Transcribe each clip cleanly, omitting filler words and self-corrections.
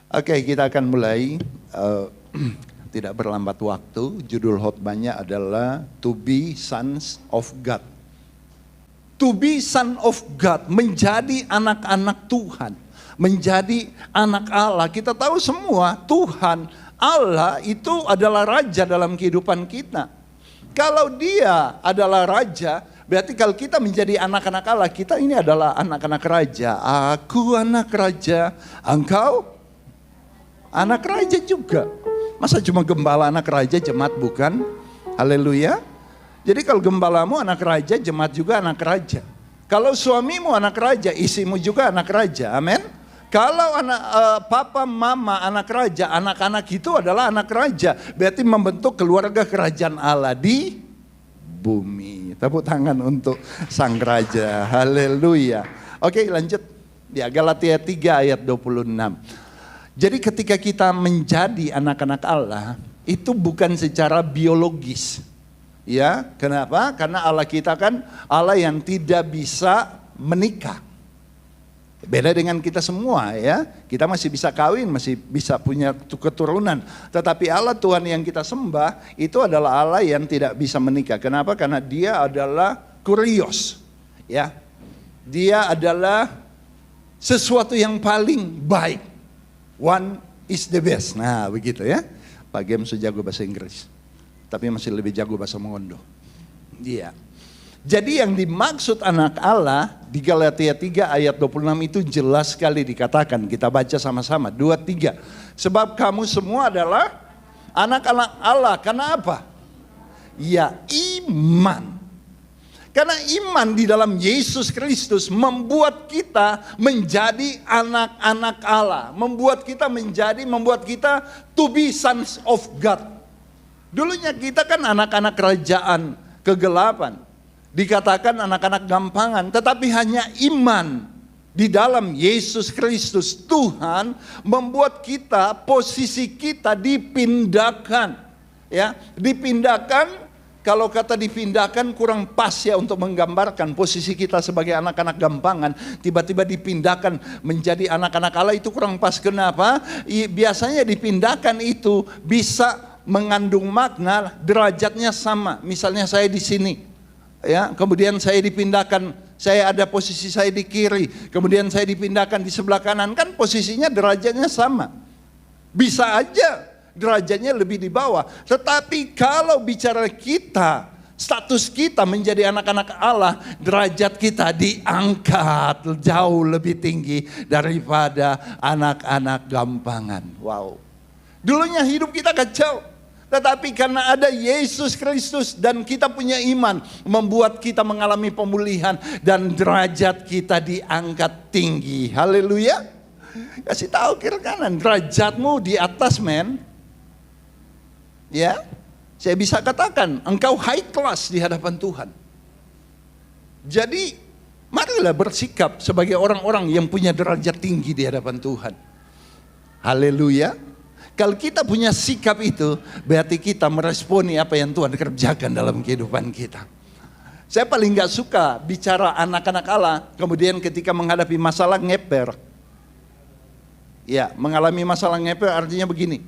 Oke, kita akan mulai. Tidak berlambat waktu. Judul khotbahnya adalah To Be Sons of God. To be son of God, menjadi anak-anak Tuhan, menjadi anak Allah. Kita tahu semua Tuhan Allah itu adalah raja dalam kehidupan kita. Kalau dia adalah raja, berarti kalau kita menjadi anak-anak Allah, kita ini adalah anak-anak raja. Aku anak raja, engkau anak raja juga. Masa cuma gembala anak raja, jemaat bukan? Haleluya. Jadi kalau gembalamu anak raja, jemaat juga anak raja. Kalau suamimu anak raja, istrimu juga anak raja. Amin. Kalau papa, mama anak raja, anak-anak itu adalah anak raja. Berarti membentuk keluarga kerajaan Allah di bumi. Tepuk tangan untuk sang raja. Haleluya. Oke, lanjut. Ya, Galatia 3 ayat 26. Jadi ketika kita menjadi anak-anak Allah, itu bukan secara biologis. Ya, kenapa? Karena Allah kita kan Allah yang tidak bisa menikah. Beda dengan kita semua ya. Kita masih bisa kawin, masih bisa punya keturunan. Tetapi Allah Tuhan yang kita sembah itu adalah Allah yang tidak bisa menikah. Kenapa? Karena dia adalah kurios. Ya. Dia adalah sesuatu yang paling baik. One is the best. Nah, begitu ya. Pak Gem sejago bahasa Inggris. Tapi masih lebih jago bahasa Mengondo. Iya. Jadi yang dimaksud anak Allah di Galatia 3 ayat 26 itu jelas sekali dikatakan. Kita baca sama-sama. 2, 3. Sebab kamu semua adalah anak-anak Allah. Karena apa? Ya, iman. Karena iman di dalam Yesus Kristus membuat kita menjadi anak-anak Allah. Membuat kita to be sons of God. Dulunya kita kan anak-anak kerajaan kegelapan. Dikatakan anak-anak gampangan. Tetapi hanya iman di dalam Yesus Kristus Tuhan membuat kita, posisi kita dipindahkan. Ya, dipindahkan. Kalau kata dipindahkan kurang pas ya untuk menggambarkan posisi kita sebagai anak-anak gampangan. Tiba-tiba dipindahkan menjadi anak-anak Allah itu kurang pas. Kenapa? Biasanya dipindahkan itu bisa mengandung makna derajatnya sama. Misalnya saya di sini, ya, kemudian saya dipindahkan, saya ada posisi saya di kiri, kemudian saya dipindahkan di sebelah kanan, kan posisinya derajatnya sama. Bisa aja derajatnya lebih di bawah. Tetapi kalau bicara kita, status kita menjadi anak-anak Allah, derajat kita diangkat jauh lebih tinggi daripada anak-anak gampangan. Wow. Dulunya hidup kita kacau. Tetapi karena ada Yesus Kristus dan kita punya iman, membuat kita mengalami pemulihan dan derajat kita diangkat tinggi. Haleluya. Kasih tahu kiri kanan, derajatmu di atas, men. Ya, saya bisa katakan engkau high class di hadapan Tuhan. Jadi marilah bersikap sebagai orang-orang yang punya derajat tinggi di hadapan Tuhan. Haleluya. Kalau kita punya sikap itu, berarti kita meresponi apa yang Tuhan kerjakan dalam kehidupan kita. Saya paling gak suka bicara anak-anak Allah, kemudian ketika menghadapi masalah ngeper. Ya, mengalami masalah ngeper artinya begini.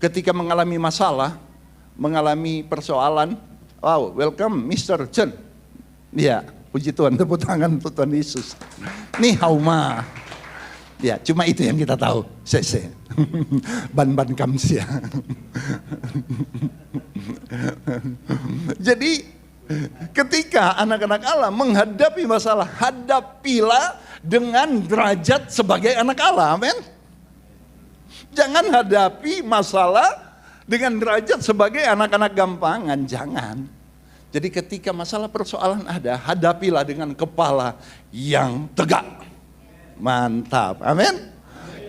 Ketika mengalami masalah, mengalami persoalan, wow, welcome Mr. Chen. Ya, puji Tuhan, tepuk tangan untuk Tuhan Yesus. Ni hao ma. Ya, cuma itu yang kita tahu. Sese. Ban-ban kamsia. Jadi ketika anak-anak Allah menghadapi masalah, hadapilah dengan derajat sebagai anak Allah. Amin. Jangan hadapi masalah dengan derajat sebagai anak-anak gampangan. Jangan. Jadi ketika masalah persoalan ada, hadapilah dengan kepala yang tegak. Mantap, amin.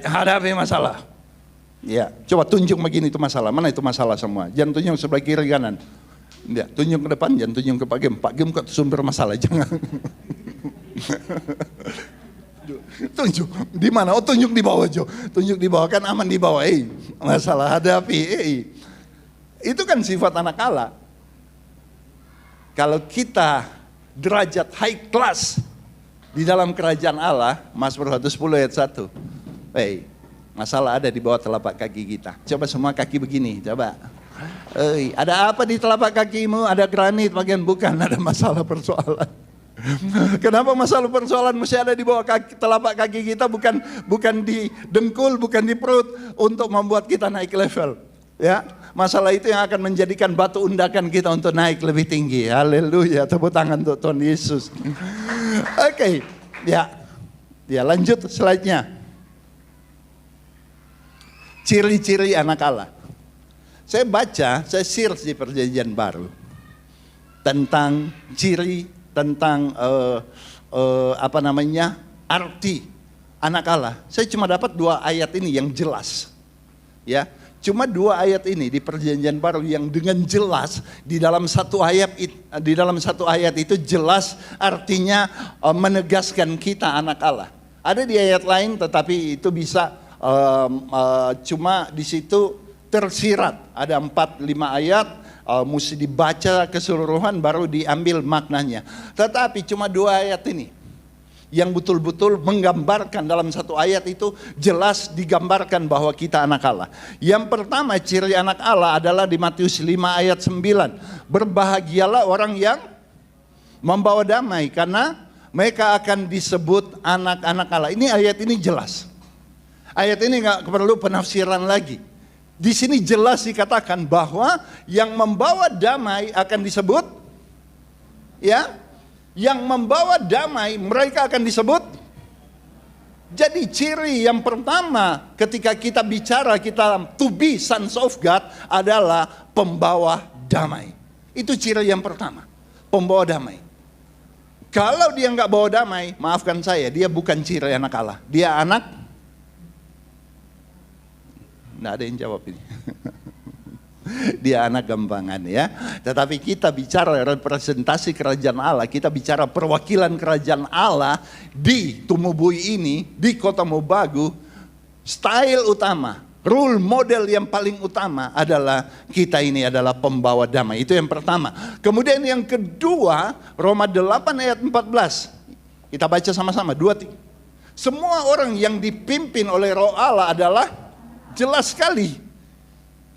Hadapi masalah. Ya, coba tunjuk begini itu masalah. Mana itu masalah semua? Jangan tunjuk sebelah kiri kanan. Ya, tunjuk ke depan, jangan tunjuk ke Pak Gem. Pak Gem kok sumber masalah, jangan. Tunjuk di mana? Oh, tunjuk di bawah, Jo. Tunjuk di bawah, kan aman di bawah. Masalah hadapi. Itu kan sifat anak Allah. Kalau kita derajat high class di dalam kerajaan Allah, Mazmur 110 ayat 1. Masalah ada di bawah telapak kaki kita. Coba semua kaki begini, coba. Ada apa di telapak kakimu? Ada granit bagian, bukan, ada masalah persoalan. Kenapa masalah persoalan mesti ada di bawah telapak kaki kita, bukan di dengkul, bukan di perut, untuk membuat kita naik level. Ya, masalah itu yang akan menjadikan batu undakan kita untuk naik lebih tinggi. Haleluya, tepuk tangan untuk Tuhan Yesus. Oke, ya lanjut slide-nya. Ciri-ciri anak Allah. Saya baca, saya search di Perjanjian Baru tentang ciri, tentang arti anak Allah. Saya cuma dapat 2 ayat ini yang jelas. Ya, cuma 2 ayat ini di Perjanjian Baru yang dengan jelas di dalam satu ayat itu jelas artinya menegaskan kita anak Allah. Ada di ayat lain tetapi itu bisa cuma di situ tersirat. Ada 4-5 ayat, mesti dibaca keseluruhan baru diambil maknanya. Tetapi cuma 2 ayat ini yang betul-betul menggambarkan, dalam satu ayat itu jelas digambarkan bahwa kita anak Allah. Yang pertama ciri anak Allah adalah di Matius 5 ayat 9. Berbahagialah orang yang membawa damai, karena mereka akan disebut anak-anak Allah. Ini ayat ini jelas. Ayat ini nggak perlu penafsiran lagi. Di sini jelas dikatakan bahwa yang membawa damai akan disebut, ya, yang membawa damai mereka akan disebut. Jadi ciri yang pertama ketika kita bicara kita to be sons of God adalah pembawa damai. Itu ciri yang pertama, pembawa damai. Kalau dia nggak bawa damai, maafkan saya, dia bukan ciri anak Allah. Dia anak. Nggak ada yang jawab ini. Dia anak gampangan, ya. Tetapi kita bicara representasi kerajaan Allah, kita bicara perwakilan kerajaan Allah di Tumubui ini, di Kota Mobagu. Style utama, rule model yang paling utama adalah kita ini adalah pembawa damai. Itu yang pertama. Kemudian yang kedua, Roma 8 ayat 14. Kita baca sama-sama, 2-3. Semua orang yang dipimpin oleh Roh Allah adalah, jelas sekali.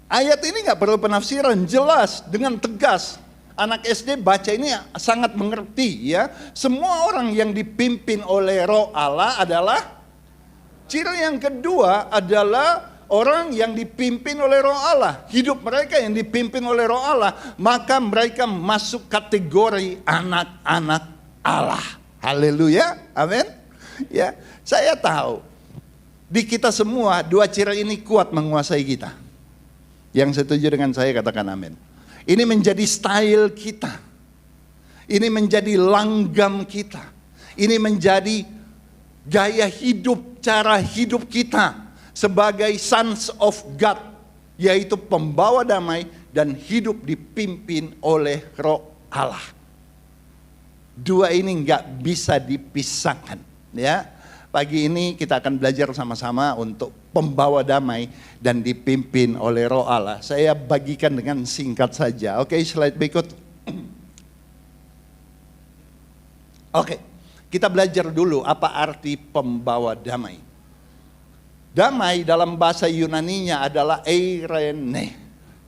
Ayat ini nggak perlu penafsiran, jelas dengan tegas. Anak SD baca ini sangat mengerti, ya. Semua orang yang dipimpin oleh Roh Allah adalah, ciri yang kedua adalah orang yang dipimpin oleh Roh Allah. Hidup mereka yang dipimpin oleh Roh Allah, maka mereka masuk kategori anak-anak Allah. Haleluya, amin. Ya, saya tahu di kita semua 2 ciri ini kuat menguasai kita. Yang setuju dengan saya katakan amin. Ini menjadi style kita. Ini menjadi langgam kita. Ini menjadi gaya hidup, cara hidup kita sebagai sons of God, yaitu pembawa damai dan hidup dipimpin oleh Roh Allah. 2 ini nggak bisa dipisahkan, ya. Pagi ini kita akan belajar sama-sama untuk pembawa damai dan dipimpin oleh Roh Allah. Saya bagikan dengan singkat saja. Oke, slide berikut. Oke, kita belajar dulu apa arti pembawa damai. Damai dalam bahasa Yunaninya adalah eirene.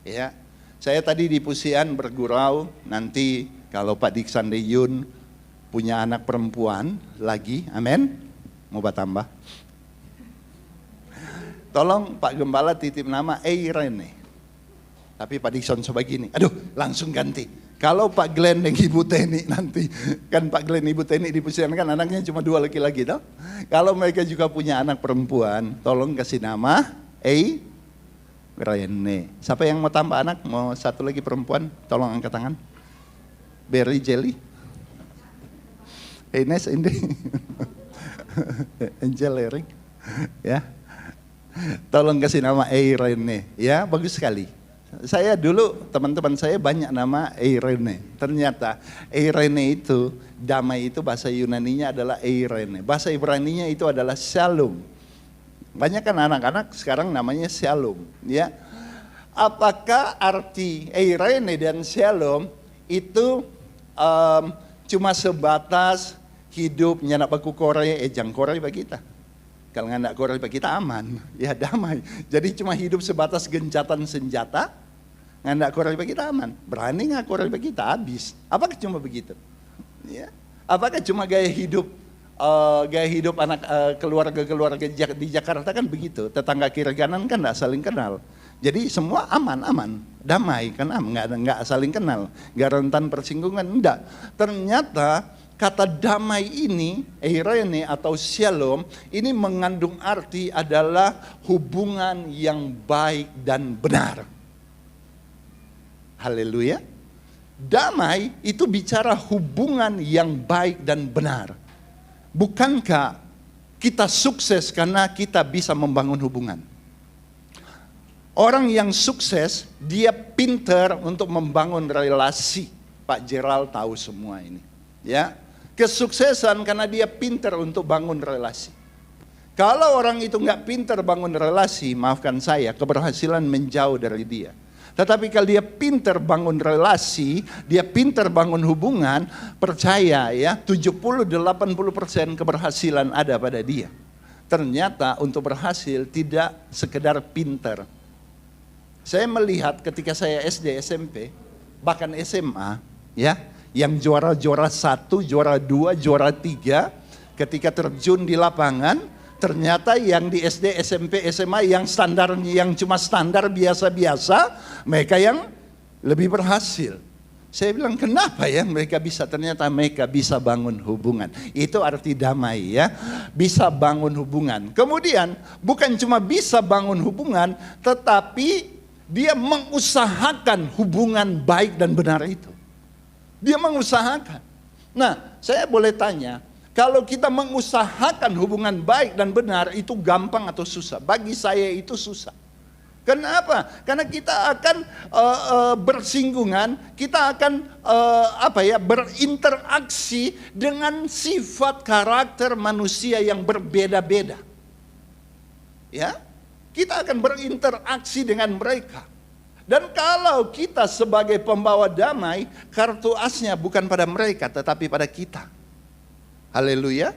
Ya, saya tadi di Pusian bergurau, nanti kalau Pak Diksan Deyun punya anak perempuan lagi, amin. Mau tambah? Tolong Pak Gembala titip nama Eirene. Tapi Pak Dikson coba gini, aduh langsung ganti. Kalau Pak Glenn dan Ibu Teni nanti, kan Pak Glenn Ibu Teni di Pusian kan anaknya cuma 2 laki-laki toh. Kalau mereka juga punya anak perempuan, tolong kasih nama Eirene. Siapa yang mau tambah anak? Mau 1 lagi perempuan? Tolong angkat tangan. Berry Jelly. Ines ini. Angel Eric, ya, tolong kasih nama Eirene, ya, bagus sekali. Saya dulu teman-teman saya banyak nama Eirene. Ternyata Eirene itu damai itu bahasa Yunaninya adalah Eirene. Bahasa Ibraninya itu adalah Shalom. Banyak kan anak-anak sekarang namanya Shalom, ya. Apakah arti Eirene dan Shalom itu cuma sebatas hidup nyanak baku Korea, jang Korea bagi kita. Kalau nggak korel kita aman, ya damai. Jadi cuma hidup sebatas gencatan senjata, nggak korel kita aman. Berani nggak korel kita habis. Apakah cuma begitu? Ya. Apakah cuma gaya hidup anak keluarga di Jakarta kan begitu. Tetangga kiri kanan kan nggak saling kenal. Jadi semua aman, damai kan nggak saling kenal, nggak rentan persinggungan, enggak. Ternyata kata damai ini, eirene atau shalom, ini mengandung arti adalah hubungan yang baik dan benar. Haleluya. Damai itu bicara hubungan yang baik dan benar. Bukankah kita sukses karena kita bisa membangun hubungan? Orang yang sukses, dia pinter untuk membangun relasi. Pak Gerald tahu semua ini. Ya, kesuksesan karena dia pinter untuk bangun relasi. Kalau orang itu nggak pinter bangun relasi, maafkan saya, keberhasilan menjauh dari dia. Tetapi kalau dia pinter bangun relasi, dia pinter bangun hubungan, percaya ya, 70-80% keberhasilan ada pada dia. Ternyata untuk berhasil tidak sekedar pinter. Saya melihat ketika saya SD, SMP, bahkan SMA, ya, yang juara-juara 1, juara 2, juara 3, ketika terjun di lapangan, ternyata yang di SD, SMP, SMA yang standarnya yang cuma standar biasa-biasa, mereka yang lebih berhasil. Saya bilang kenapa ya mereka bisa, ternyata mereka bisa bangun hubungan. Itu arti damai ya, bisa bangun hubungan. Kemudian bukan cuma bisa bangun hubungan, tetapi dia mengusahakan hubungan baik dan benar itu. Dia mengusahakan. Nah, saya boleh tanya, kalau kita mengusahakan hubungan baik dan benar itu gampang atau susah? Bagi saya itu susah. Kenapa? Karena kita akan bersinggungan, kita akan berinteraksi dengan sifat karakter manusia yang berbeda-beda. Ya? Kita akan berinteraksi dengan mereka. Dan kalau kita sebagai pembawa damai, kartu asnya bukan pada mereka tetapi pada kita. Haleluya.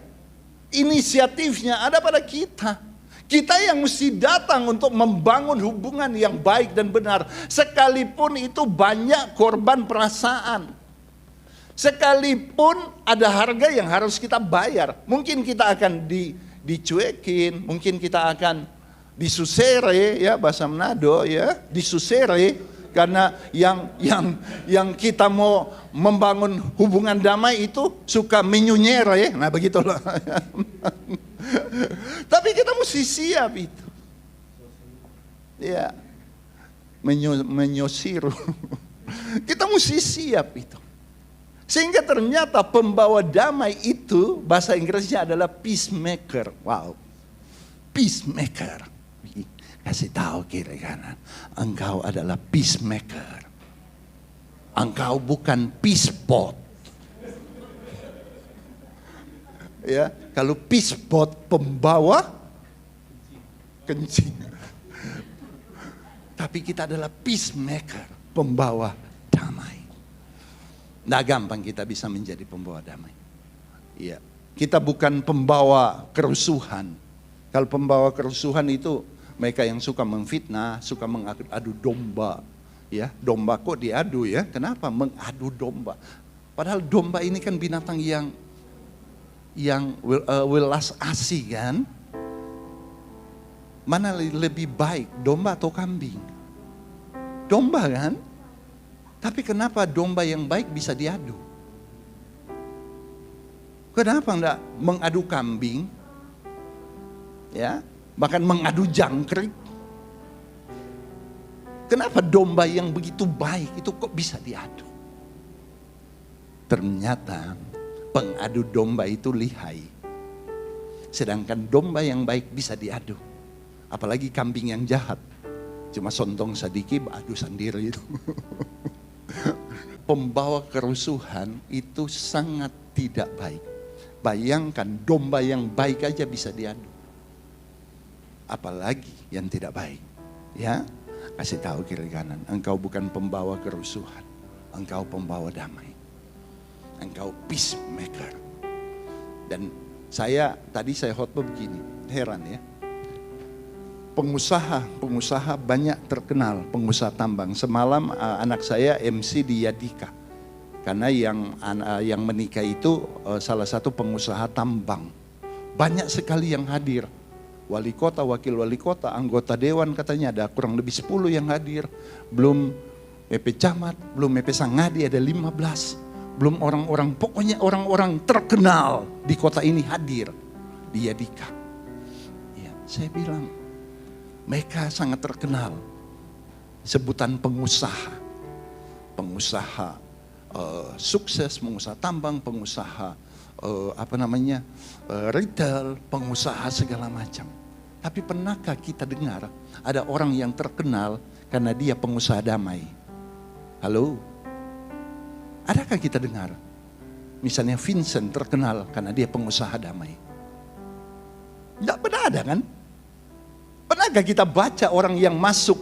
Inisiatifnya ada pada kita. Kita yang mesti datang untuk membangun hubungan yang baik dan benar. Sekalipun itu banyak korban perasaan. Sekalipun ada harga yang harus kita bayar. Mungkin kita akan dicuekin, mungkin kita akan disusere ya, bahasa Manado ya, disusere karena yang kita mau membangun hubungan damai itu suka menyunyere, nah begitulah. Tapi kita mesti siap itu. Ya. Menyosiru. Kita mesti siap itu. Sehingga ternyata pembawa damai itu bahasa Inggrisnya adalah peacemaker. Wow. Peacemaker. Kasih tahu kiri kanan, engkau adalah peacemaker. Engkau bukan peacepot. Ya, kalau peacepot pembawa kencing. Tapi kita adalah peacemaker, pembawa damai. Nggak gampang kita bisa menjadi pembawa damai. Iya, kita bukan pembawa kerusuhan. Kalau pembawa kerusuhan itu mereka yang suka memfitnah, suka mengadu domba. Ya, domba kok diadu ya? Kenapa mengadu domba? Padahal domba ini kan binatang yang welas asih kan? Mana lebih baik, domba atau kambing? Domba kan? Tapi kenapa domba yang baik bisa diadu? Kenapa enggak mengadu kambing? Ya, bahkan mengadu jangkrik. Kenapa domba yang begitu baik itu kok bisa diadu? Ternyata pengadu domba itu lihai. Sedangkan domba yang baik bisa diadu. Apalagi kambing yang jahat. Cuma sontong sedikit adu sendiri itu. Pembawa kerusuhan itu sangat tidak baik. Bayangkan domba yang baik aja bisa diadu. Apalagi yang tidak baik. Ya, kasih tahu kiri kanan, engkau bukan pembawa kerusuhan, engkau pembawa damai. Engkau peacemaker. Dan Tadi saya khotbah begini, heran ya. Pengusaha banyak terkenal, pengusaha tambang. Semalam anak saya MC di Yadika. Karena yang menikah itu salah satu pengusaha tambang. Banyak sekali yang hadir. Wali kota, wakil wali kota, anggota dewan katanya ada kurang lebih 10 yang hadir. Belum MP Camat, belum MP Sangadi ada 15. Belum orang-orang, pokoknya orang-orang terkenal di kota ini hadir di Yadika. Ya, saya bilang, mereka sangat terkenal. Sebutan pengusaha. Pengusaha sukses, pengusaha tambang, pengusaha retail, pengusaha segala macam. Tapi pernahkah kita dengar ada orang yang terkenal karena dia pengusaha damai? Halo? Adakah kita dengar? Misalnya Vincent terkenal karena dia pengusaha damai. Tidak pernah ada kan? Pernahkah kita baca orang yang masuk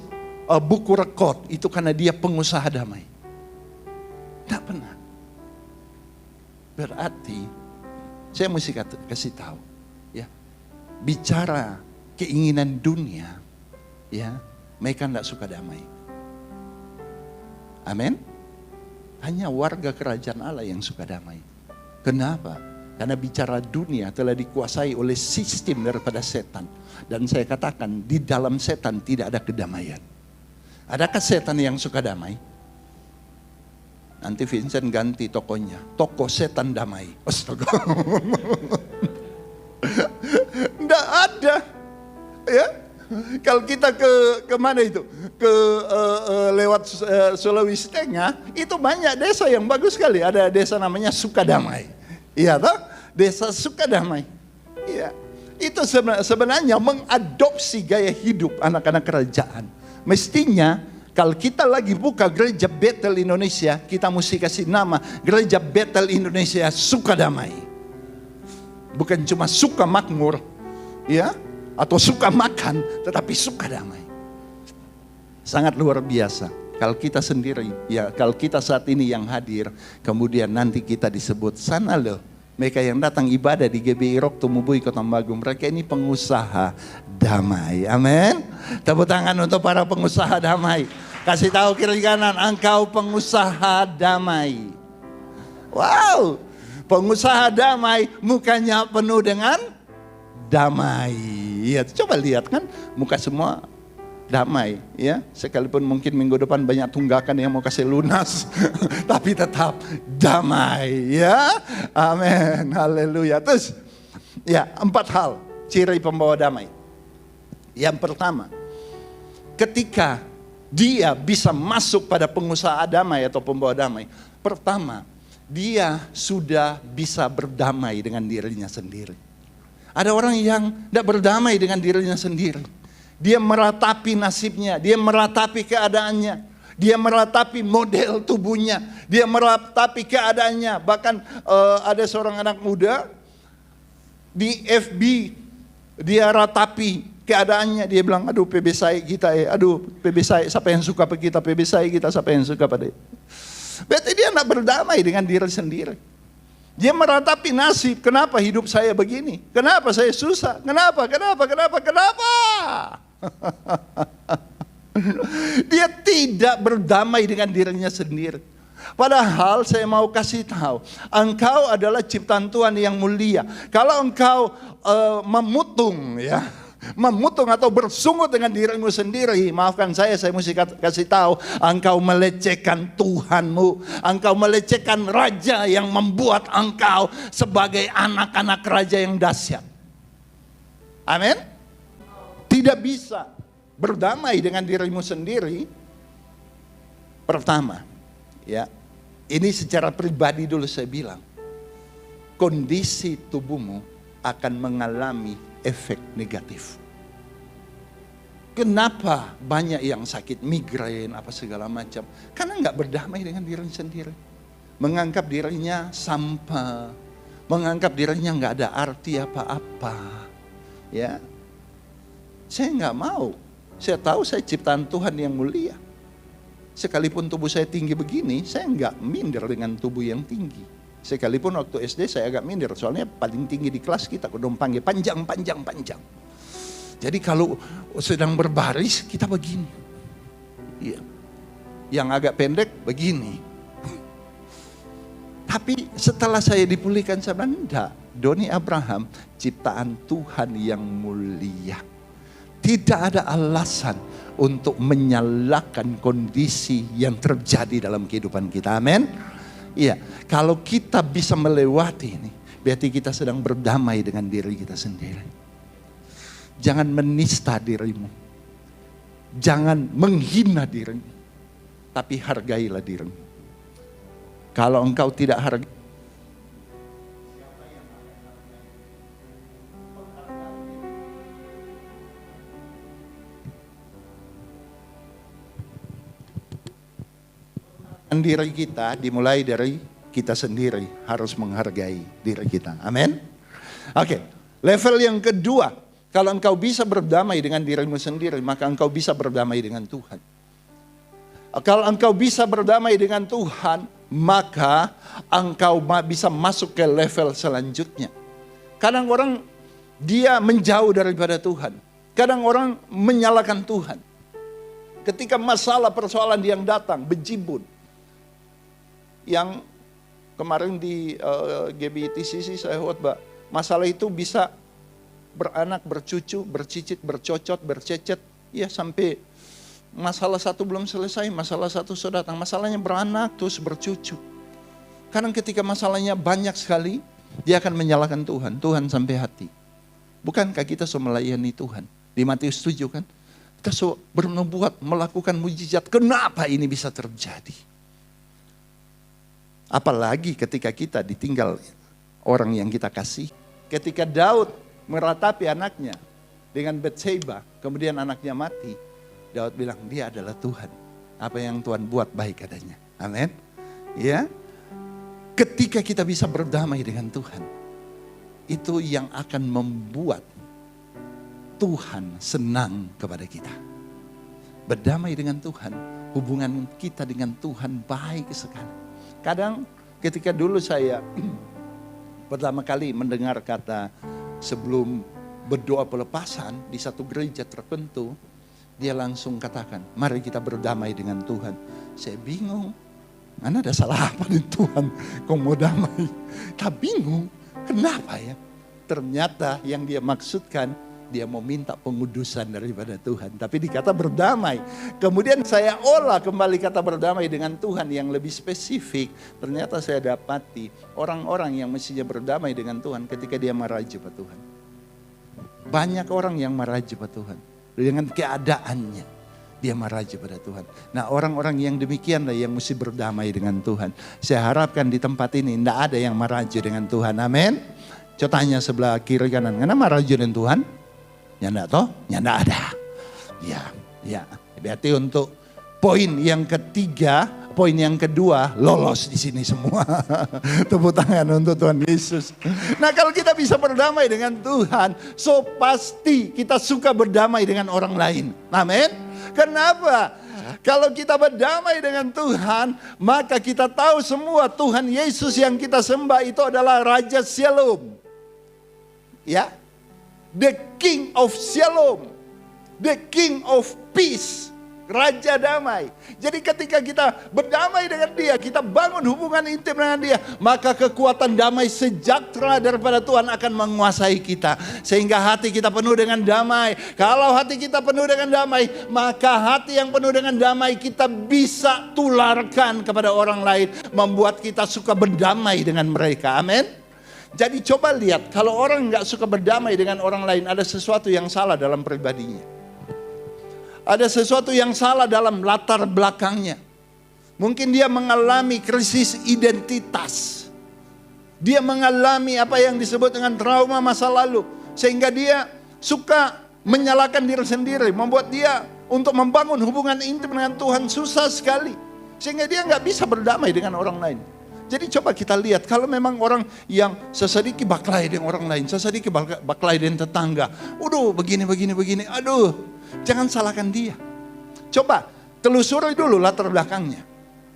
buku rekod itu karena dia pengusaha damai? Tidak pernah. Berarti saya mesti kasih tahu, ya, bicara keinginan dunia, ya, mereka tidak suka damai. Amin. Hanya warga kerajaan Allah yang suka damai. Kenapa? Karena bicara dunia telah dikuasai oleh sistem daripada setan. Dan saya katakan di dalam setan tidak ada kedamaian. Adakah setan yang suka damai? Nanti Vincent ganti tokonya, toko setan damai. Astaga. Tidak ada. Ya. Kalau kita ke mana itu? Lewat Sulawesi Tengah, itu banyak desa yang bagus sekali. Ada desa namanya Sukadamai. Iya toh? Desa Sukadamai. Iya. Itu sebenarnya mengadopsi gaya hidup anak-anak kerajaan. Mestinya kalau kita lagi buka gereja Bethel Indonesia, kita mesti kasih nama gereja Bethel Indonesia Sukadamai. Bukan cuma suka makmur, ya, atau suka makan, tetapi suka damai. Sangat luar biasa. Kalau kita sendiri, ya, kalau kita saat ini yang hadir, kemudian nanti kita disebut sana loh. Mereka yang datang ibadah di GBI Rock Tumubui Kota Bagung, mereka ini pengusaha damai. Amin. Tepuk tangan untuk para pengusaha damai. Kasih tahu kiri kanan, engkau pengusaha damai. Wow, pengusaha damai mukanya penuh dengan damai. Ya, coba lihat kan, muka semua damai, ya. Sekalipun mungkin minggu depan banyak tunggakan yang mau kasih lunas, tapi tetap damai, ya. Amin, haleluya. Terus, ya, 4 hal ciri pembawa damai. Yang pertama, ketika dia bisa masuk pada pengusaha damai atau pembawa damai, pertama, dia sudah bisa berdamai dengan dirinya sendiri. Ada orang yang tidak berdamai dengan dirinya sendiri. Dia meratapi nasibnya, dia meratapi keadaannya, dia meratapi model tubuhnya, dia meratapi keadaannya. Bahkan ada seorang anak muda di FB, dia ratapi keadaannya. Dia bilang, aduh PB saya kita aduh PB saya, siapa yang suka pada kita, PB saya kita, siapa yang suka pada. Berarti dia tidak berdamai dengan diri sendiri. Dia meratapi nasib, kenapa hidup saya begini? Kenapa saya susah? Kenapa? Dia tidak berdamai dengan dirinya sendiri. Padahal saya mau kasih tahu, engkau adalah ciptaan Tuhan yang mulia. Kalau engkau memutung, ya, memutung atau bersungut dengan dirimu sendiri, maafkan saya mesti kasih tahu, engkau melecehkan Tuhanmu, engkau melecehkan Raja yang membuat engkau sebagai anak-anak Raja yang dahsyat. Amin. Tidak bisa berdamai dengan dirimu sendiri. Pertama, ya, ini secara pribadi dulu saya bilang, kondisi tubuhmu akan mengalami efek negatif. Kenapa banyak yang sakit migrain apa segala macam? Karena nggak berdamai dengan dirinya sendiri. Menganggap dirinya sampah, menganggap dirinya nggak ada arti apa-apa. Ya, saya nggak mau. Saya tahu saya ciptaan Tuhan yang mulia. Sekalipun tubuh saya tinggi begini, saya nggak minder dengan tubuh yang tinggi. Sekalipun waktu SD saya agak minder, soalnya paling tinggi di kelas kita, kodong panggil panjang. Jadi kalau sedang berbaris kita begini. Iya. Yang agak pendek begini. Tapi setelah saya dipulihkan, saya bilang, enggak, Doni Abraham ciptaan Tuhan yang mulia. Tidak ada alasan untuk menyalahkan kondisi yang terjadi dalam kehidupan kita. Amin. Iya, kalau kita bisa melewati ini, berarti kita sedang berdamai dengan diri kita sendiri. Jangan menista dirimu. Jangan menghina dirimu. Tapi hargailah dirimu. Kalau engkau tidak hargai, diri kita dimulai dari kita sendiri, harus menghargai diri kita. Amin. Oke, level yang kedua, kalau engkau bisa berdamai dengan dirimu sendiri, maka engkau bisa berdamai dengan Tuhan. Kalau engkau bisa berdamai dengan Tuhan, maka engkau bisa masuk ke level selanjutnya. Kadang orang dia menjauh daripada Tuhan. Kadang orang menyalahkan Tuhan. Ketika masalah persoalan yang datang, bejibun. Yang kemarin di GBTCC saya khotbah, masalah itu bisa beranak, bercucu, bercicit, bercocot, bercecet, ya sampai masalah satu belum selesai, masalah satu sudah datang, masalahnya beranak terus bercucu. Kadang ketika masalahnya banyak sekali, dia akan menyalahkan Tuhan, Tuhan sampai hati. Bukankah kita so melayani Tuhan? Di Matius 7 kan, kita so bernubuat, melakukan mujizat, kenapa ini bisa terjadi? Apalagi ketika kita ditinggal orang yang kita kasih. Ketika Daud meratapi anaknya dengan Bathsheba, kemudian anaknya mati. Daud bilang, dia adalah Tuhan. Apa yang Tuhan buat baik adanya. Amin. Ya. Ketika kita bisa berdamai dengan Tuhan, itu yang akan membuat Tuhan senang kepada kita. Berdamai dengan Tuhan, hubungan kita dengan Tuhan baik sekali. Kadang ketika dulu saya pertama kali mendengar kata sebelum berdoa pelepasan di satu gereja tertentu, dia langsung katakan, mari kita berdamai dengan Tuhan. Saya bingung, mana ada salah apa dengan Tuhan, kok mau damai? Tak bingung, kenapa ya? Ternyata yang dia maksudkan, dia mau minta pengudusan daripada Tuhan. Tapi dikata berdamai. Kemudian saya olah kembali kata berdamai dengan Tuhan yang lebih spesifik. Ternyata saya dapati orang-orang yang mestinya berdamai dengan Tuhan ketika dia marah jumpa Tuhan. Banyak orang yang marah jumpa Tuhan. Dengan keadaannya dia marah pada Tuhan. Nah, orang-orang yang demikianlah yang mesti berdamai dengan Tuhan. Saya harapkan di tempat ini tidak ada yang marah dengan Tuhan. Amin. Coba tanya sebelah kiri kanan, kenapa marah dengan Tuhan? Ya enggak toh? Ya enggak ada. Ya. Berarti untuk poin yang ketiga, poin yang kedua lolos di sini semua. Tepuk tangan untuk Tuhan Yesus. Nah, kalau kita bisa berdamai dengan Tuhan, so pasti kita suka berdamai dengan orang lain. Amin. Kenapa? Kalau kita berdamai dengan Tuhan, maka kita tahu semua Tuhan Yesus yang kita sembah itu adalah Raja Shalom. Ya. The King of Shalom, the King of Peace, Raja Damai. Jadi ketika kita berdamai dengan dia, kita bangun hubungan intim dengan dia, maka kekuatan damai sejahtera daripada Tuhan akan menguasai kita. Sehingga hati kita penuh dengan damai. Kalau hati kita penuh dengan damai, maka hati yang penuh dengan damai kita bisa tularkan kepada orang lain. Membuat kita suka berdamai dengan mereka. Amin. Jadi coba lihat, kalau orang nggak suka berdamai dengan orang lain, ada sesuatu yang salah dalam pribadinya. Ada sesuatu yang salah dalam latar belakangnya. Mungkin dia mengalami krisis identitas. Dia mengalami apa yang disebut dengan trauma masa lalu. Sehingga dia suka menyalahkan diri sendiri. Membuat dia untuk membangun hubungan intim dengan Tuhan susah sekali. Sehingga dia nggak bisa berdamai dengan orang lain. Jadi coba kita lihat, kalau memang orang yang sesedikit baklai dengan orang lain, sesedikit baklai dengan tetangga, aduh begini, aduh jangan salahkan dia. Coba telusuri dulu latar belakangnya.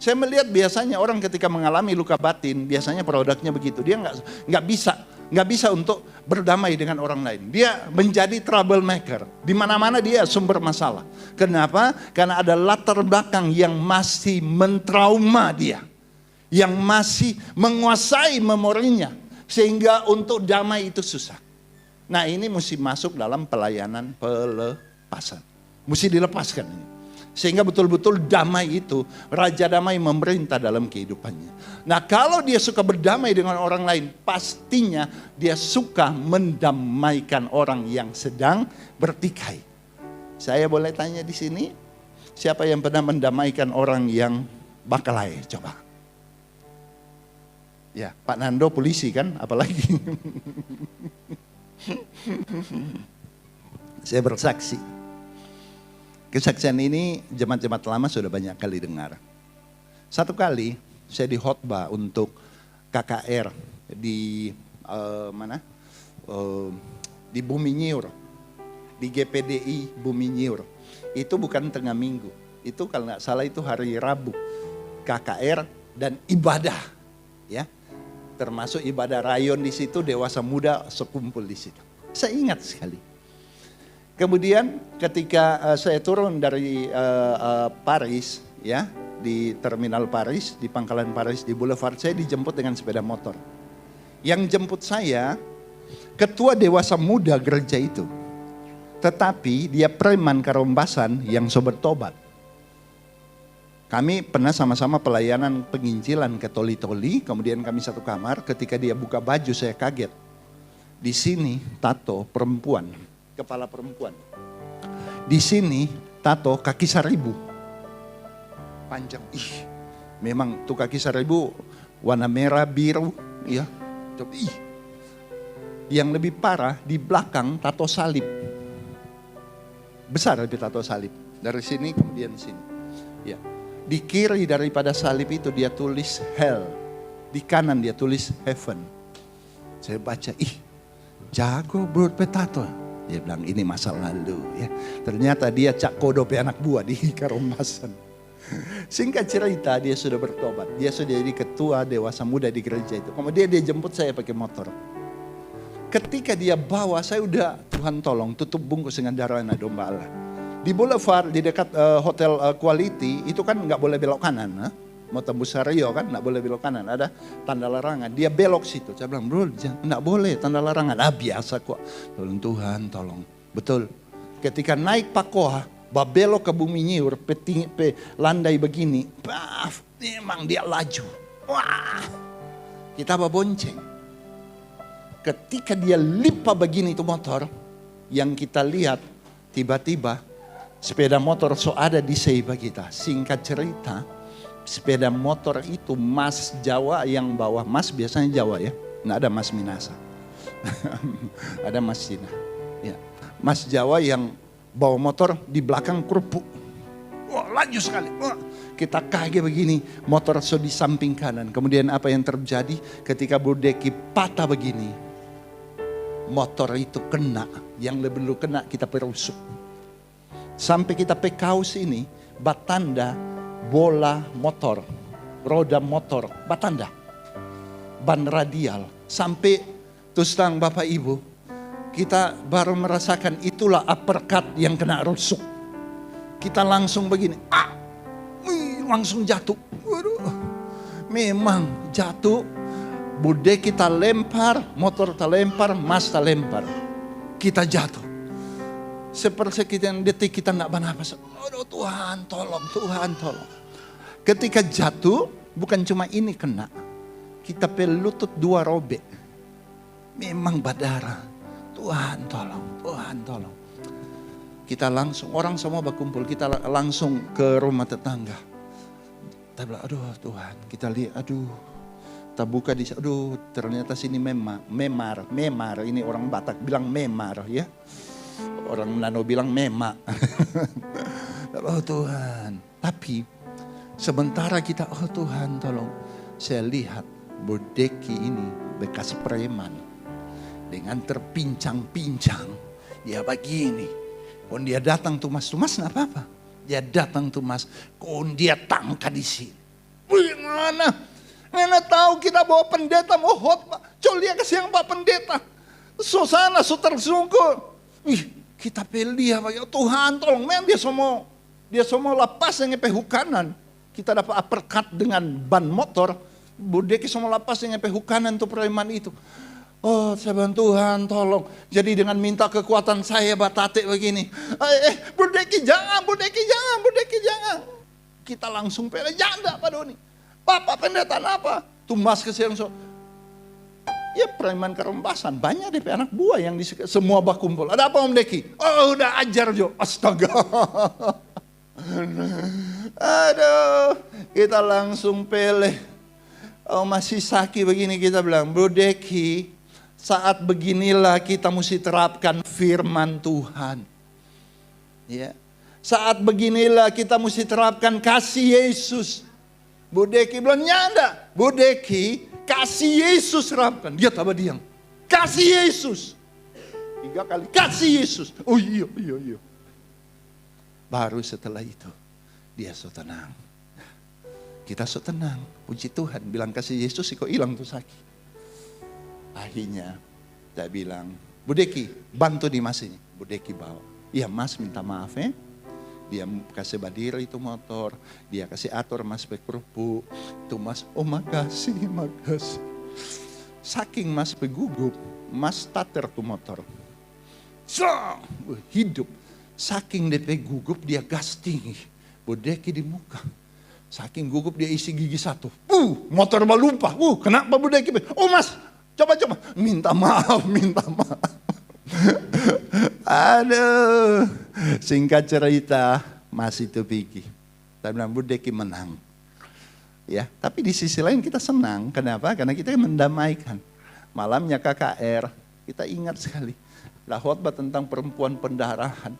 Saya melihat biasanya orang ketika mengalami luka batin, biasanya produknya begitu. Dia nggak bisa untuk berdamai dengan orang lain. Dia menjadi troublemaker. Di mana-mana dia sumber masalah. Kenapa? Karena ada latar belakang yang masih mentrauma dia, yang masih menguasai memorinya, sehingga untuk damai itu susah. Nah, ini mesti masuk dalam pelayanan pelepasan. Mesti dilepaskan ini. Sehingga betul-betul damai itu, Raja Damai memerintah dalam kehidupannya. Nah, kalau dia suka berdamai dengan orang lain, pastinya dia suka mendamaikan orang yang sedang bertikai. Saya boleh tanya di sini, siapa yang pernah mendamaikan orang yang bakalai? Coba. Ya, Pak Nando polisi kan, apalagi. Saya bersaksi. Kesaksian ini jemaat-jemaat lama sudah banyak kali dengar. Satu kali saya dikhotbah untuk KKR di di Buminyiur, di GPDI Buminyiur. Itu bukan tengah minggu, itu kalau nggak salah itu hari Rabu. KKR dan ibadah, ya, termasuk ibadah rayon di situ, dewasa muda sekumpul di situ. Saya ingat sekali. Kemudian ketika saya turun dari Paris, ya, di terminal Paris, di pangkalan Paris, di Boulevard, saya dijemput dengan sepeda motor. Yang jemput saya, ketua dewasa muda gereja itu. Tetapi dia preman Karombasan yang so bertobat. Kami pernah sama-sama pelayanan penginjilan ke Toli-Toli, kemudian kami satu kamar, ketika dia buka baju saya kaget. Di sini tato perempuan. Kepala perempuan. Di sini tato kaki seribu. Panjang. Memang tuh kaki seribu warna merah biru, ya. Yang lebih parah di belakang tato salib. Besar lebih tato salib. Dari sini kemudian sini. Ya. Di kiri daripada salib itu dia tulis hell. Di kanan dia tulis heaven. Saya baca, jago bro petato. Dia bilang ini masa lalu, ya. Ternyata dia cak kodop anak buah di Karombasan. Singkat cerita dia sudah bertobat. Dia sudah jadi ketua dewasa muda di gereja itu. Kemudian dia jemput saya pakai motor. Ketika dia bawa, saya udah, Tuhan tolong tutup bungkus dengan darah anak domba Allah. Di Boulevard di dekat hotel Quality itu kan nggak boleh belok kanan. Mau tembus Rio kan nggak boleh belok kanan, ada tanda larangan. Dia belok situ. Saya bilang, bro nggak boleh tanda larangan. Biasa kok. Tolong Tuhan, tolong. Betul. Ketika naik Pakoa, belok ke Buminyiur, landai begini, memang dia laju. Wah, kita bonceng. Ketika dia lipat begini itu motor, yang kita lihat tiba-tiba sepeda motor ada di seiba kita. Singkat cerita, sepeda motor itu Mas Jawa yang bawa. Mas biasanya Jawa ya, nggak ada Mas Minasa. Ada Mas Cina. Ya. Mas Jawa yang bawa motor di belakang kerupuk. Wah, laju sekali. Wah, kita kaget begini, motor di samping kanan. Kemudian apa yang terjadi ketika burdeki patah begini? Motor itu kena, yang lebih dulu kena kita perusuk. Sampai kita pekaus ini, batanda bola motor, roda motor, batanda, ban radial. Sampai terus terang Bapak Ibu, kita baru merasakan itulah uppercut yang kena rusuk. Kita langsung begini, langsung jatuh. Waduh, memang jatuh. Bude kita lempar, motor terlempar, mas terlempar. Kita jatuh. Sepersekian detik kita tidak bernafas. Aduh Tuhan tolong, Tuhan tolong. Ketika jatuh, bukan cuma ini kena. Kita pelutut dua robek. Memang berdarah. Tuhan tolong, Tuhan tolong. Kita langsung, orang semua berkumpul, kita langsung ke rumah tetangga. Kita bilang, aduh Tuhan, kita lihat, aduh. Kita buka di, aduh ternyata sini memar. Ini orang Batak bilang memar ya. Orang Nano bilang memak. Oh Tuhan. Tapi sementara kita, oh Tuhan tolong. Saya lihat burdeki ini bekas preman. Dengan terpincang-pincang. Dia begini. Kalau dia datang tuh mas, enggak apa-apa. Dia datang tuh mas, kalau dia tangka di sini. Bagaimana? Ngana tahu kita bawa pendeta mau khotbah. Coba lihat ke siang Pak Pendeta. Suasana so tersungkur. Kita pilih apa ya Tuhan tolong. Memang dia semua lapas yang ngepehu kanan. Kita dapat uppercut dengan ban motor. Budeki semua lapas yang ngepehu kanan tuh preman itu. Oh saya bantu Tuhan tolong. Jadi dengan minta kekuatan saya batate begini. Budeki jangan. Kita langsung pilih. Jangan Pak Doni. Pak pendeta apa? Tumbas ke siang so. Ya preman kerempasan. Banyak DP anak buah yang semua bakumpul. Ada apa Om Deki? Oh udah ajar Jo. Astaga. Aduh. Kita langsung pilih. Oh masih sakit begini kita bilang. Bro Deki. Saat beginilah kita mesti terapkan firman Tuhan. Ya. Saat beginilah kita mesti terapkan kasih Yesus. Bu Deki bilang nyanda. Bu Deki kasih Yesus terapkan. Dia tambah diam. Kasih Yesus. 3 kali kasih Yesus. Oh iya. Baru setelah itu dia so tenang. Kita so tenang. Puji Tuhan. Bilang kasih Yesus kok hilang tuh sakit. Akhirnya saya bilang, Bu Deki bantu di Mas ini. Bu Deki bawa. Iya Mas minta maaf ya. Dia kasih badir itu motor. Dia kasih atur Mas perpu. Itu Mas, oh makasih. Saking Mas gugup, Mas starter tuh motor. So, hidup. Saking DP gugup dia gas tinggi. Bu Deki di muka. Saking gugup dia isi gigi 1. Motor melumpah. Kenapa Bu Deki? Oh Mas. Coba. Minta maaf. Aduh. Singkat cerita. Masih itu pergi. Saya bilang Bu Deki menang. Ya, tapi di sisi lain kita senang. Kenapa? Karena kita mendamaikan. Malamnya KKR. Kita ingat sekali. Lah khotbah tentang perempuan pendarahan.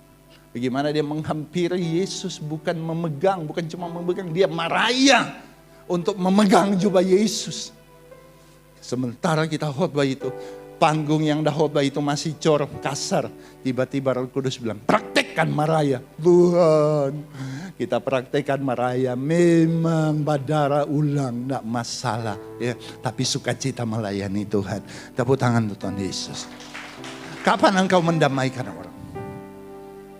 Bagaimana dia menghampiri Yesus. Bukan memegang. Bukan cuma memegang. Dia maraya. Untuk memegang jubah Yesus. Sementara kita khotbah itu, panggung yang dah khotbah itu masih cor, kasar. Tiba-tiba Roh Kudus bilang, praktekkan maraya. Tuhan, kita praktekkan maraya. Memang badara ulang, tidak masalah. Ya, tapi sukacita melayani Tuhan. Tepuk tangan untuk Tuhan Yesus. Kapan engkau mendamaikan orang?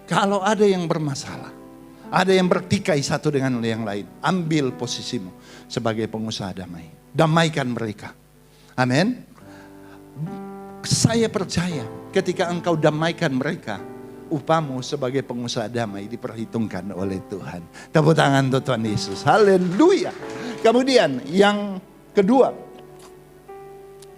Kalau ada yang bermasalah, ada yang bertikai satu dengan yang lain, ambil posisimu sebagai pengusaha damai. Damaikan mereka. Amin. Saya percaya ketika engkau damaikan mereka, upamu sebagai pengusaha damai diperhitungkan oleh Tuhan. Tepuk tangan untuk Tuhan Yesus. Haleluya. Kemudian yang kedua,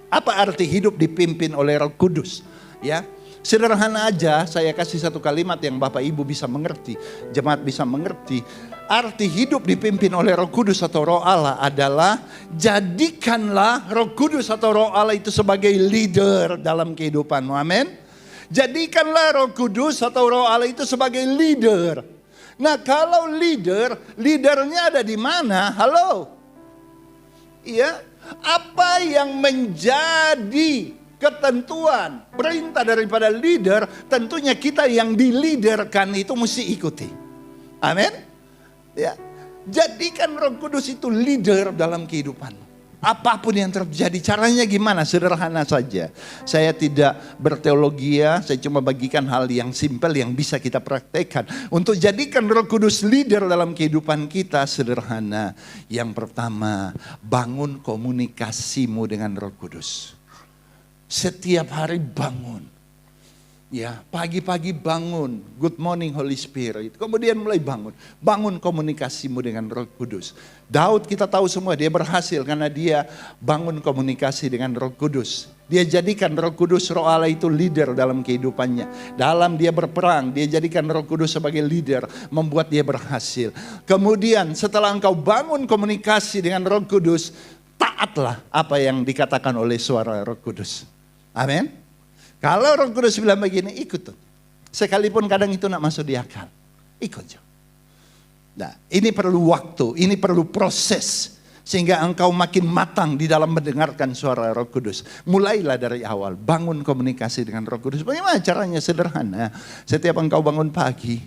apa arti hidup dipimpin oleh Roh Kudus? Ya, sederhana aja saya kasih satu kalimat yang Bapak Ibu bisa mengerti, jemaat bisa mengerti. Arti hidup dipimpin oleh Roh Kudus atau Roh Allah adalah jadikanlah Roh Kudus atau Roh Allah itu sebagai leader dalam kehidupanmu. Amin. Jadikanlah Roh Kudus atau Roh Allah itu sebagai leader. Nah, kalau leadernya ada di mana? Halo. Iya, apa yang menjadi ketentuan, perintah daripada leader, tentunya kita yang di-leaderkan itu mesti ikuti. Amin. Ya, jadikan Roh Kudus itu leader dalam kehidupan. Apapun yang terjadi, caranya gimana? Sederhana saja. Saya tidak berteologi, saya cuma bagikan hal yang simpel yang bisa kita praktekkan. Untuk jadikan Roh Kudus leader dalam kehidupan kita sederhana. Yang pertama, bangun komunikasimu dengan Roh Kudus. Setiap hari bangun. Ya, pagi-pagi bangun, good morning Holy Spirit. Kemudian mulai bangun. Bangun komunikasimu dengan Roh Kudus. Daud kita tahu semua dia berhasil karena dia bangun komunikasi dengan Roh Kudus. Dia jadikan Roh Kudus, Roh Allah itu leader dalam kehidupannya. Dalam dia berperang, dia jadikan Roh Kudus sebagai leader, membuat dia berhasil. Kemudian setelah engkau bangun komunikasi dengan Roh Kudus, taatlah apa yang dikatakan oleh suara Roh Kudus. Amin. Kalau Roh Kudus bilang begini, ikut tuh. Sekalipun kadang itu nak masuk di akal. Ikut aja. Nah, ini perlu waktu, ini perlu proses. Sehingga engkau makin matang di dalam mendengarkan suara Roh Kudus. Mulailah dari awal, bangun komunikasi dengan Roh Kudus. Bagaimana caranya? Sederhana. Setiap engkau bangun pagi,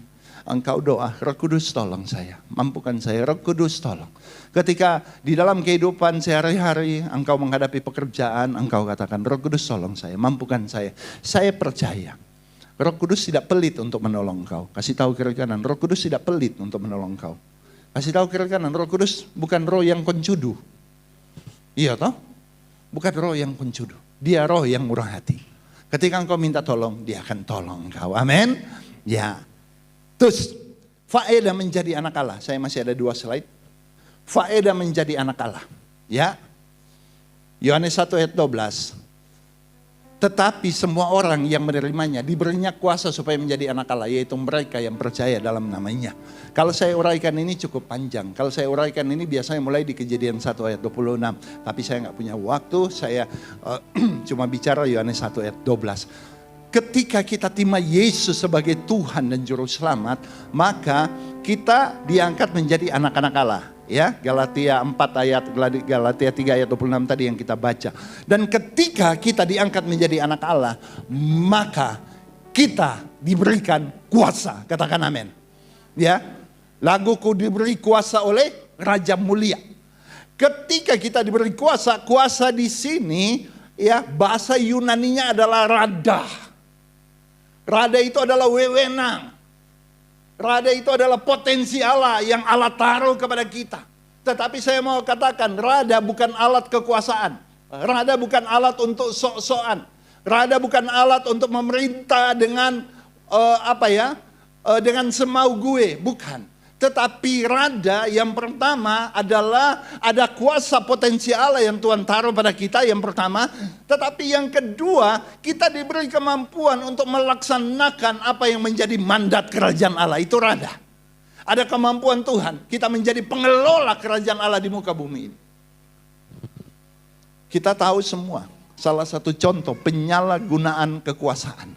engkau doa, Roh Kudus tolong saya, mampukan saya, Roh Kudus tolong. Ketika di dalam kehidupan sehari-hari engkau menghadapi pekerjaan, engkau katakan, Roh Kudus tolong saya, mampukan saya. Saya percaya, Roh Kudus tidak pelit untuk menolong engkau. Kasih tahu kiri kanan, Roh Kudus tidak pelit untuk menolong engkau. Kasih tahu kiri kanan, Roh Kudus bukan roh yang pencudu. Iya toh? Bukan roh yang pencudu. Dia roh yang murah hati. Ketika engkau minta tolong, dia akan tolong engkau. Amin. Ya. Terus, faedah menjadi anak Allah. Saya masih ada 2 slide. Faedah menjadi anak Allah. Ya. Yohanes 1 ayat 12. Tetapi semua orang yang menerimanya diberinya kuasa supaya menjadi anak Allah, yaitu mereka yang percaya dalam namanya. Kalau saya uraikan ini cukup panjang. Kalau saya uraikan ini biasanya mulai di Kejadian 1 ayat 26. Tapi saya nggak punya waktu, saya cuma bicara Yohanes 1 ayat 12. Ketika kita terima Yesus sebagai Tuhan dan Juru Selamat, maka kita diangkat menjadi anak-anak Allah. Ya, Galatia 4 ayat, Galatia 3 ayat 26 tadi yang kita baca. Dan ketika kita diangkat menjadi anak Allah, maka kita diberikan kuasa. Katakan amin. Ya, laguku diberi kuasa oleh Raja Mulia. Ketika kita diberi kuasa, kuasa di sini ya bahasa Yunaninya adalah rada. Rada itu adalah wewenang. Rada itu adalah potensi Allah yang Allah taruh kepada kita. Tetapi saya mau katakan, rada bukan alat kekuasaan. Rada bukan alat untuk sok-sokan. Rada bukan alat untuk memerintah dengan dengan semau gue, bukan. Tetapi rada yang pertama adalah ada kuasa potensi Allah yang Tuhan taruh pada kita, yang pertama. Tetapi yang kedua, kita diberi kemampuan untuk melaksanakan apa yang menjadi mandat kerajaan Allah. Itu rada. Ada kemampuan Tuhan, kita menjadi pengelola kerajaan Allah di muka bumi ini. Kita tahu semua, salah satu contoh penyalahgunaan kekuasaan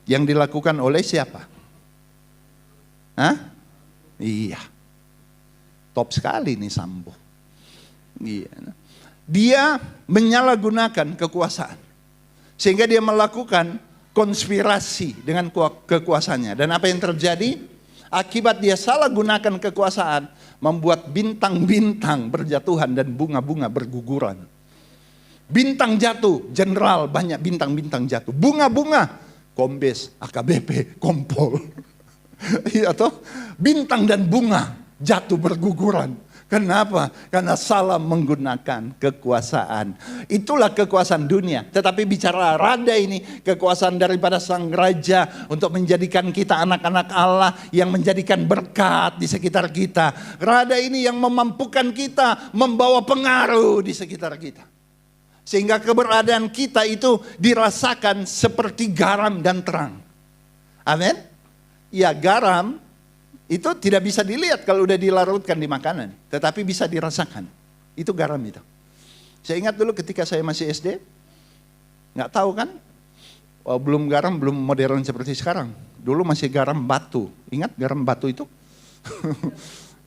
yang dilakukan oleh siapa? Hah? Iya, top sekali nih Sambo. Iya. Dia menyalahgunakan kekuasaan sehingga dia melakukan konspirasi dengan kekuasaannya. Dan apa yang terjadi? Akibat dia salah gunakan kekuasaan, membuat bintang-bintang berjatuhan dan bunga-bunga berguguran. Bintang jatuh, jenderal banyak bintang-bintang jatuh. Bunga-bunga, kombes, AKBP, kompol. Iya toh, bintang dan bunga jatuh berguguran. Kenapa? Karena salah menggunakan kekuasaan. Itulah kekuasaan dunia. Tetapi bicara rada ini, kekuasaan daripada sang raja untuk menjadikan kita anak-anak Allah yang menjadikan berkat di sekitar kita. Rada ini yang memampukan kita membawa pengaruh di sekitar kita. Sehingga keberadaan kita itu dirasakan seperti garam dan terang. Amin. Ya, garam itu tidak bisa dilihat kalau udah dilarutkan di makanan, tetapi bisa dirasakan. Itu garam itu. Saya ingat dulu ketika saya masih SD, nggak tahu kan, belum garam, belum modern seperti sekarang. Dulu masih garam batu. Ingat garam batu itu?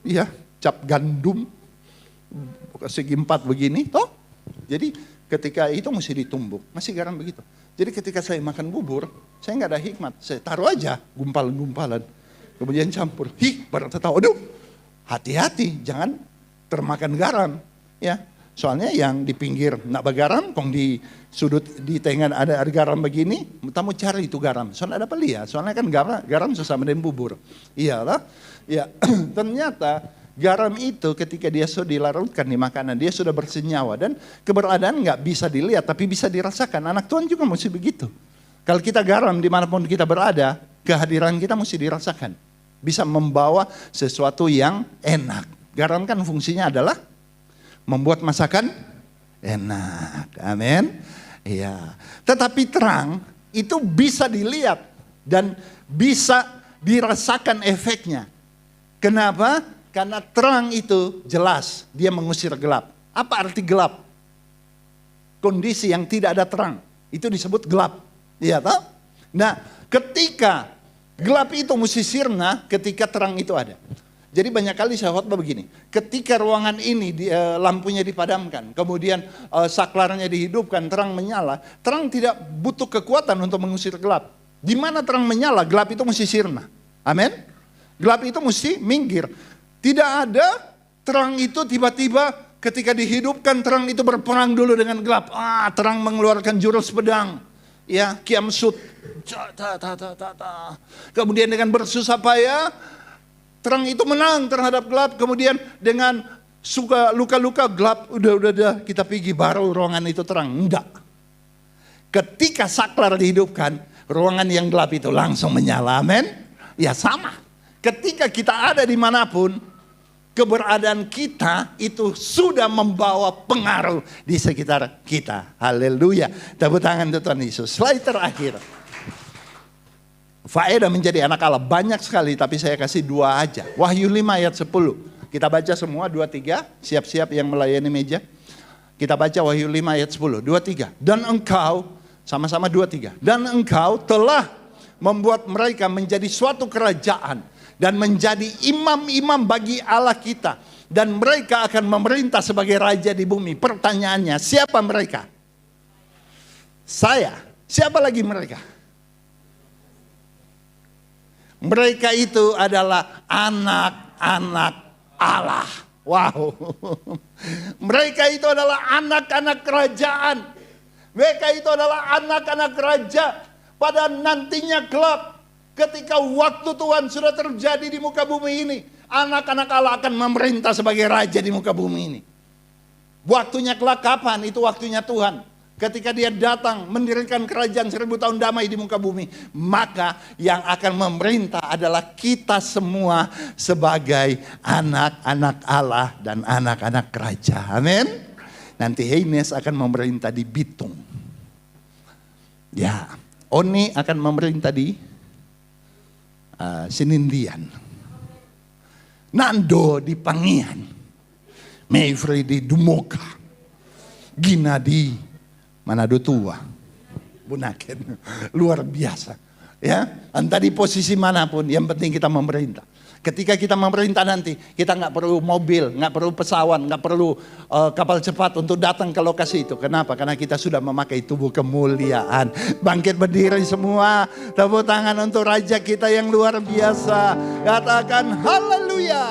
Iya, cap gandum segi 4 begini, toh. Jadi ketika itu mesti ditumbuk, masih garam begitu. Jadi ketika saya makan bubur, saya nggak ada hikmat. Saya taruh aja gumpalan-gumpalan. Kemudian campur. Baru tahu, aduh, hati-hati, jangan termakan garam. Ya, soalnya yang di pinggir nggak bergaram, kong di sudut di tengah ada garam begini, kamu cari itu garam. Soalnya ada pelia, soalnya kan garam sesama dengan bubur. Iyalah, ya ternyata garam itu ketika dia sudah dilarutkan di makanan, dia sudah bersenyawa dan keberadaan nggak bisa dilihat, tapi bisa dirasakan. Anak Tuhan juga mesti begitu. Kalau kita garam dimanapun kita berada, kehadiran kita mesti dirasakan. Bisa membawa sesuatu yang enak. Garam kan fungsinya adalah membuat masakan enak. Amin. Ya. Tetapi terang itu bisa dilihat dan bisa dirasakan efeknya. Kenapa? Karena terang itu jelas, dia mengusir gelap. Apa arti gelap? Kondisi yang tidak ada terang, itu disebut gelap. Iya toh? Nah, ketika gelap itu mesti sirna ketika terang itu ada. Jadi banyak kali saya khotbah begini, ketika ruangan ini lampunya dipadamkan, kemudian saklarnya dihidupkan, terang menyala, terang tidak butuh kekuatan untuk mengusir gelap. Di mana terang menyala, gelap itu mesti sirna. Amin. Gelap itu mesti minggir. Tidak ada terang itu tiba-tiba ketika dihidupkan terang itu berperang dulu dengan gelap. Terang mengeluarkan jurus pedang. Ya, kiamsut. Kemudian dengan bersusah payah terang itu menang terhadap gelap. Kemudian dengan suka luka-luka gelap udah kita pergi baru ruangan itu terang. Enggak. Ketika saklar dihidupkan, ruangan yang gelap itu langsung menyala. Amin. Ya sama. Ketika kita ada dimanapun, keberadaan kita itu sudah membawa pengaruh di sekitar kita. Haleluya. Tepuk tangan untuk Tuhan Yesus. Slide terakhir. Faedah menjadi anak Allah banyak sekali, tapi saya kasih 2 aja. Wahyu 5 ayat 10. Kita baca semua 2, 3. Siap-siap yang melayani meja. Kita baca Wahyu 5 ayat 10. 2, 3. Dan engkau, sama-sama 2, 3. Dan engkau telah membuat mereka menjadi suatu kerajaan dan menjadi imam-imam bagi Allah kita. Dan mereka akan memerintah sebagai raja di bumi. Pertanyaannya, siapa mereka? Saya. Siapa lagi mereka? Mereka itu adalah anak-anak Allah. Wow. Mereka itu adalah anak-anak kerajaan. Mereka itu adalah anak-anak raja. Pada nantinya gelap. Ketika waktu Tuhan sudah terjadi di muka bumi ini. Anak-anak Allah akan memerintah sebagai raja di muka bumi ini. Waktunya kelak kapan? Itu waktunya Tuhan. Ketika dia datang mendirikan kerajaan 1000 tahun damai di muka bumi. Maka yang akan memerintah adalah kita semua sebagai anak-anak Allah dan anak-anak raja. Amin. Nanti Heines akan memerintah di Bitung. Ya, Oni akan memerintah di Senindian. Nando di Pangian. Mayfrey di Dumoka. Gina di Manado Tua, Bunaken, luar biasa. Ya, entah di posisi manapun, yang penting kita memerintah. Ketika kita memerintah nanti, kita nggak perlu mobil, nggak perlu pesawat, nggak perlu kapal cepat untuk datang ke lokasi itu. Kenapa? Karena kita sudah memakai tubuh kemuliaan. Bangkit berdiri semua, tepuk tangan untuk Raja kita yang luar biasa. Katakan haleluya.